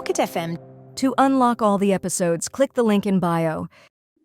Pocket FM. To unlock all the episodes, click the link in bio.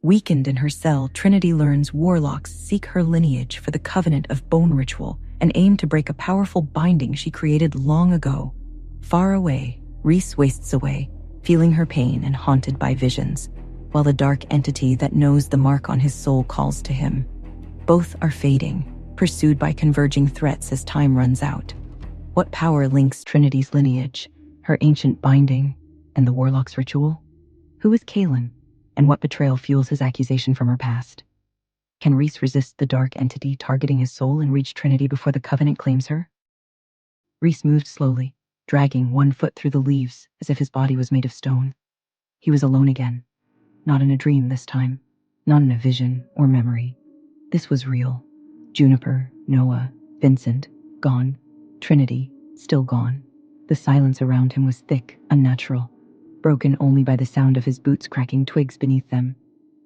Weakened in her cell, Trinity learns warlocks seek her lineage for the Covenant of Bone Ritual and aim to break a powerful binding she created long ago. Far away, Rhys wastes away, feeling her pain and haunted by visions, while the dark entity that knows the mark on his soul calls to him. Both are fading, pursued by converging threats as time runs out. What power links Trinity's lineage, her ancient binding, and the warlock's ritual? Who is Kalen, and what betrayal fuels his accusation from her past? Can Rhys resist the dark entity targeting his soul and reach Trinity before the Covenant claims her? Rhys moved slowly, dragging one foot through the leaves as if his body was made of stone. He was alone again. Not in a dream this time, not in a vision or memory. This was real. Juniper, Noah, Vincent, gone. Trinity, still gone. The silence around him was thick, unnatural, broken only by the sound of his boots cracking twigs beneath them.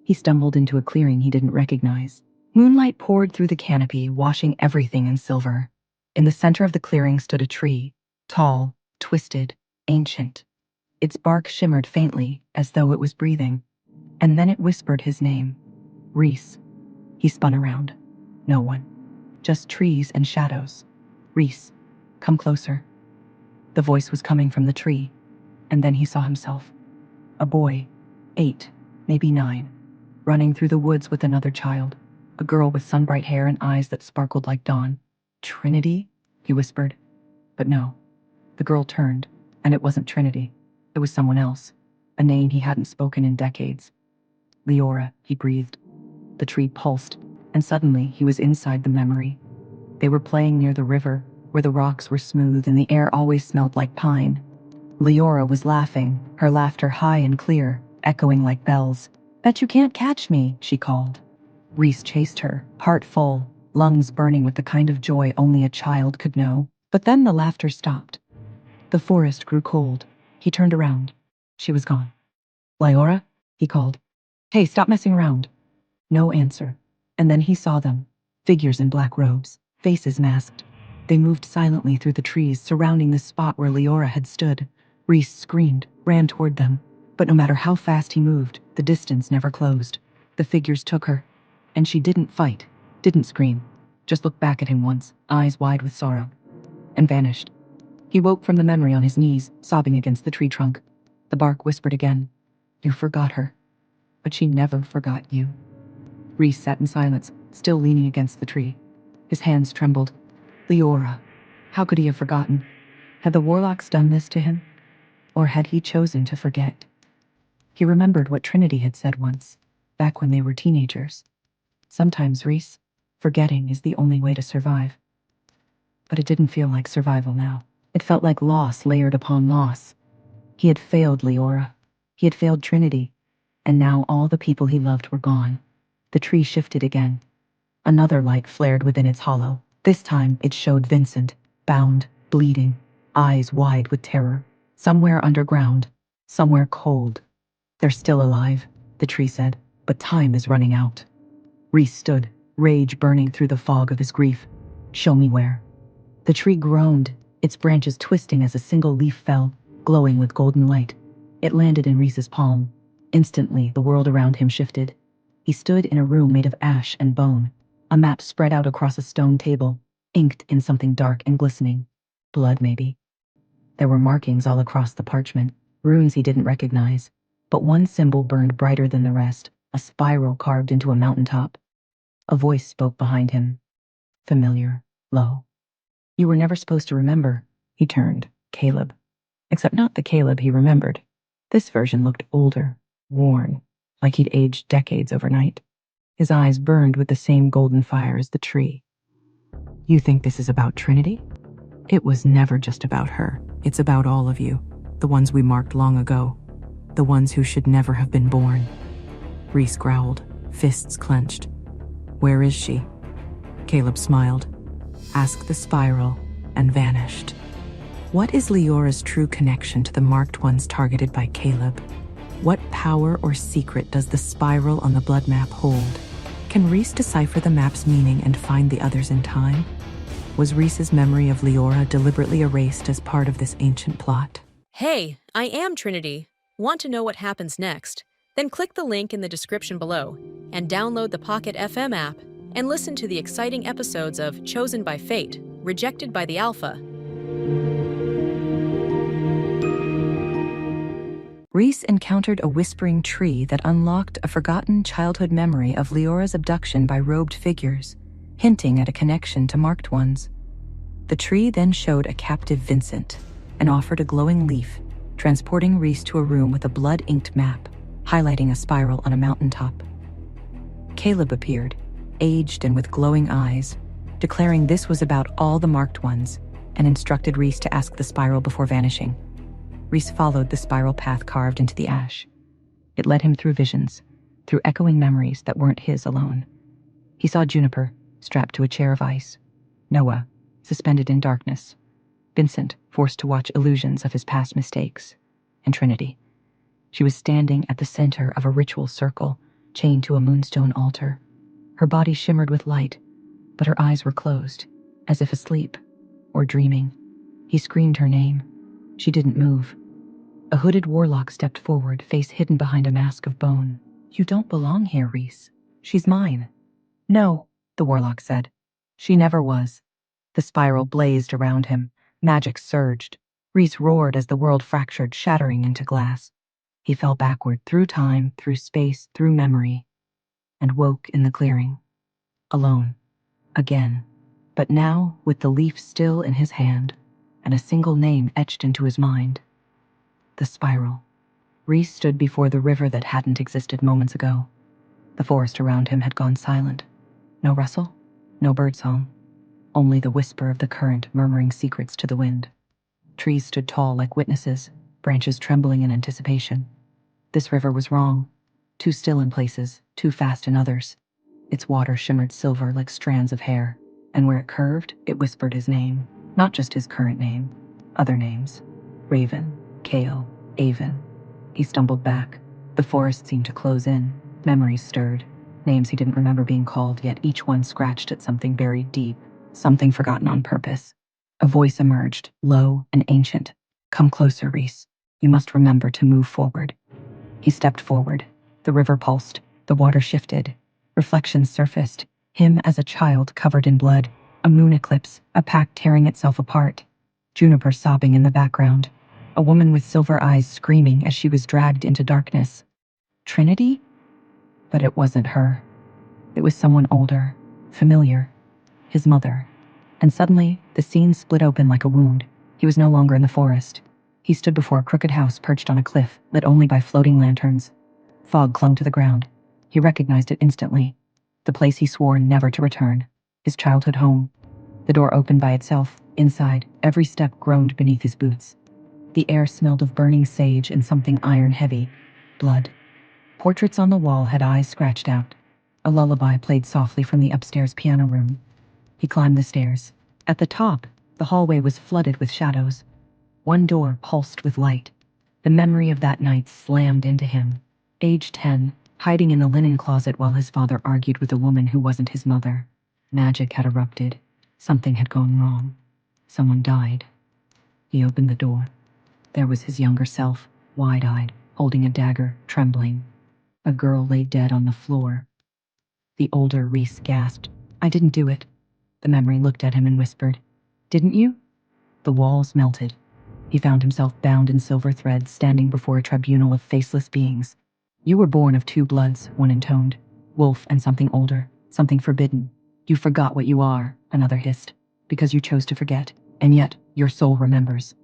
He stumbled into a clearing he didn't recognize. Moonlight poured through the canopy, washing everything in silver. In the center of the clearing stood a tree, tall, twisted, ancient. Its bark shimmered faintly, as though it was breathing. And then it whispered his name, Rhys. He spun around. No one. Just trees and shadows. Rhys, come closer. The voice was coming from the tree, and then he saw himself. A boy, 8, maybe 9, running through the woods with another child, a girl with sunbright hair and eyes that sparkled like dawn. Trinity? He whispered. But no. The girl turned, and it wasn't Trinity. It was someone else, a name he hadn't spoken in decades. Leora, he breathed. The tree pulsed, and suddenly he was inside the memory. They were playing near the river, where the rocks were smooth and the air always smelled like pine. Leora was laughing, her laughter high and clear, echoing like bells. Bet you can't catch me, she called. Rhys chased her, heart full, lungs burning with the kind of joy only a child could know. But then the laughter stopped. The forest grew cold. He turned around. She was gone. Leora? He called. Hey, stop messing around. No answer. And then he saw them. Figures in black robes, faces masked. They moved silently through the trees surrounding the spot where Leora had stood. Rhys screamed, ran toward them. But no matter how fast he moved, the distance never closed. The figures took her. And she didn't fight, didn't scream. Just looked back at him once, eyes wide with sorrow. And vanished. He woke from the memory on his knees, sobbing against the tree trunk. The bark whispered again. You forgot her. But she never forgot you. Rhys sat in silence, still leaning against the tree. His hands trembled. Leora. How could he have forgotten? Had the warlocks done this to him? Or had he chosen to forget? He remembered what Trinity had said once, back when they were teenagers. Sometimes, Rhys, forgetting is the only way to survive. But it didn't feel like survival now. It felt like loss layered upon loss. He had failed Leora. He had failed Trinity. And now all the people he loved were gone. The tree shifted again. Another light flared within its hollow. This time it showed Vincent, bound, bleeding, eyes wide with terror. Somewhere underground, somewhere cold. They're still alive, the tree said, but time is running out. Rhys stood, rage burning through the fog of his grief. Show me where. The tree groaned, its branches twisting as a single leaf fell, glowing with golden light. It landed in Rhys's palm. Instantly, the world around him shifted. He stood in a room made of ash and bone. A map spread out across a stone table, inked in something dark and glistening. Blood, maybe. There were markings all across the parchment, runes he didn't recognize. But one symbol burned brighter than the rest, a spiral carved into a mountaintop. A voice spoke behind him. Familiar, low. You were never supposed to remember. He turned. Caleb. Except not the Caleb he remembered. This version looked older, worn, like he'd aged decades overnight. His eyes burned with the same golden fire as the tree. You think this is about Trinity? It was never just about her. It's about all of you, the ones we marked long ago, the ones who should never have been born. Rhys growled, fists clenched. Where is she? Caleb smiled, asked the spiral, and vanished. What is Leora's true connection to the marked ones targeted by Caleb? What power or secret does the spiral on the blood map hold? Can Rhys decipher the map's meaning and find the others in time? Was Rhys's memory of Leora deliberately erased as part of this ancient plot? Hey, I am Trinity. Want to know what happens next? Then click the link in the description below and download the Pocket FM app and listen to the exciting episodes of Chosen by Fate, Rejected by the Alpha. Reese encountered a whispering tree that unlocked a forgotten childhood memory of Leora's abduction by robed figures, hinting at a connection to marked ones. The tree then showed a captive Vincent and offered a glowing leaf, transporting Reese to a room with a blood-inked map, highlighting a spiral on a mountaintop. Caleb appeared, aged and with glowing eyes, declaring this was about all the marked ones, and instructed Reese to ask the spiral before vanishing. Reese followed the spiral path carved into the ash. It led him through visions, through echoing memories that weren't his alone. He saw Juniper, strapped to a chair of ice, Noah, suspended in darkness, Vincent, forced to watch illusions of his past mistakes, and Trinity. She was standing at the center of a ritual circle, chained to a moonstone altar. Her body shimmered with light, but her eyes were closed, as if asleep or dreaming. He screamed her name. She didn't move. A hooded warlock stepped forward, face hidden behind a mask of bone. "You don't belong here, Reese. She's mine." "No," the warlock said. "She never was." The spiral blazed around him. Magic surged. Reese roared as the world fractured, shattering into glass. He fell backward, through time, through space, through memory, and woke in the clearing. Alone. Again. But now, with the leaf still in his hand, and a single name etched into his mind. The spiral. Reese stood before the river that hadn't existed moments ago. The forest around him had gone silent. No rustle, no birdsong. Only the whisper of the current murmuring secrets to the wind. Trees stood tall like witnesses, branches trembling in anticipation. This river was wrong. Too still in places, too fast in others. Its water shimmered silver like strands of hair, and where it curved, it whispered his name. Not just his current name. Other names. Raven, Kale, Avon. He stumbled back. The forest seemed to close in. Memories stirred. Names he didn't remember being called, yet each one scratched at something buried deep. Something forgotten on purpose. A voice emerged, low and ancient. "Come closer, Reese. You must remember to move forward." He stepped forward. The river pulsed. The water shifted. Reflections surfaced. Him as a child covered in blood. A moon eclipse, a pack tearing itself apart. Juniper sobbing in the background. A woman with silver eyes screaming as she was dragged into darkness. Trinity? But it wasn't her. It was someone older, familiar. His mother. And suddenly, the scene split open like a wound. He was no longer in the forest. He stood before a crooked house perched on a cliff, lit only by floating lanterns. Fog clung to the ground. He recognized it instantly. The place he swore never to return. His childhood home. The door opened by itself. Inside, every step groaned beneath his boots. The air smelled of burning sage and something iron-heavy. Blood. Portraits on the wall had eyes scratched out. A lullaby played softly from the upstairs piano room. He climbed the stairs. At the top, the hallway was flooded with shadows. One door pulsed with light. The memory of that night slammed into him. Age 10, hiding in the linen closet while his father argued with a woman who wasn't his mother. Magic had erupted. Something had gone wrong. Someone died. He opened the door. There was his younger self, wide-eyed, holding a dagger, trembling. A girl lay dead on the floor. The older Reese gasped. "I didn't do it." The memory looked at him and whispered, "Didn't you?" The walls melted. He found himself bound in silver threads, standing before a tribunal of faceless beings. "You were born of two bloods," one intoned. "Wolf and something older, something forbidden. You forgot what you are," another hissed, "because you chose to forget, and yet your soul remembers."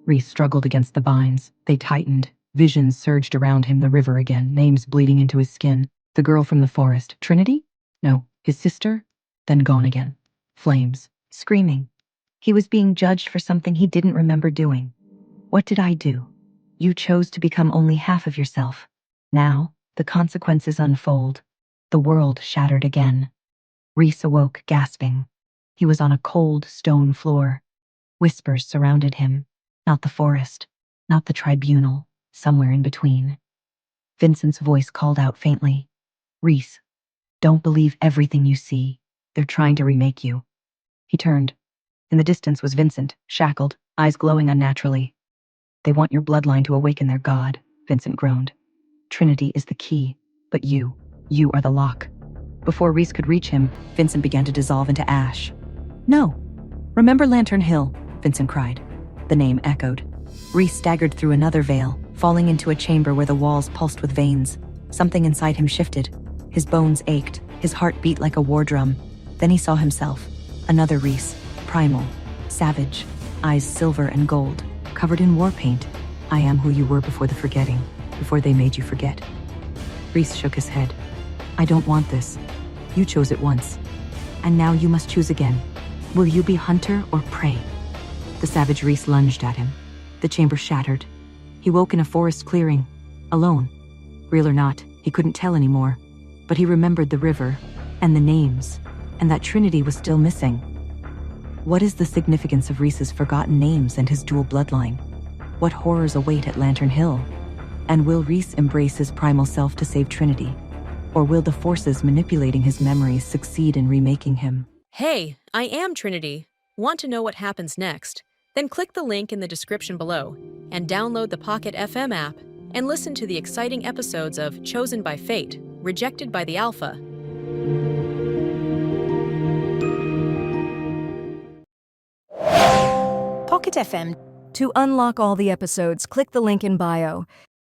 Reese struggled against the binds. They tightened. Visions surged around him, the river again, names bleeding into his skin. The girl from the forest. Trinity? No, his sister? Then gone again. Flames. Screaming. He was being judged for something he didn't remember doing. "What did I do?" "You chose to become only half of yourself." Now, the consequences unfold. The world shattered again. Reese awoke, gasping. He was on a cold stone floor. Whispers surrounded him. Not the forest, not the tribunal, somewhere in between. Vincent's voice called out faintly. "Reese, don't believe everything you see. They're trying to remake you." He turned. In the distance was Vincent, shackled, eyes glowing unnaturally. They want your bloodline to awaken their god, Vincent groaned. Trinity is the key, but you are the lock. Before Reese could reach him, Vincent began to dissolve into ash. No. Remember Lantern Hill, Vincent cried. The name echoed. Reese staggered through another veil, falling into a chamber where the walls pulsed with veins. Something inside him shifted. His bones ached, his heart beat like a war drum. Then he saw himself. Another Reese, primal, savage, eyes silver and gold, covered in war paint. I am who you were before the forgetting, before they made you forget. Reese shook his head. I don't want this. You chose it once. And now you must choose again. Will you be hunter or prey? The savage Reese lunged at him. The chamber shattered. He woke in a forest clearing, alone. Real or not, he couldn't tell anymore. But he remembered the river, and the names, and that Trinity was still missing. What is the significance of Reese's forgotten names and his dual bloodline? What horrors await at Lantern Hill? And will Reese embrace his primal self to save Trinity? Or will the forces manipulating his memories succeed in remaking him? Hey, I am Trinity. Want to know what happens next? Then click the link in the description below and download the Pocket FM app and listen to the exciting episodes of Chosen by Fate, Rejected by the Alpha. Pocket FM. To unlock all the episodes, click the link in bio.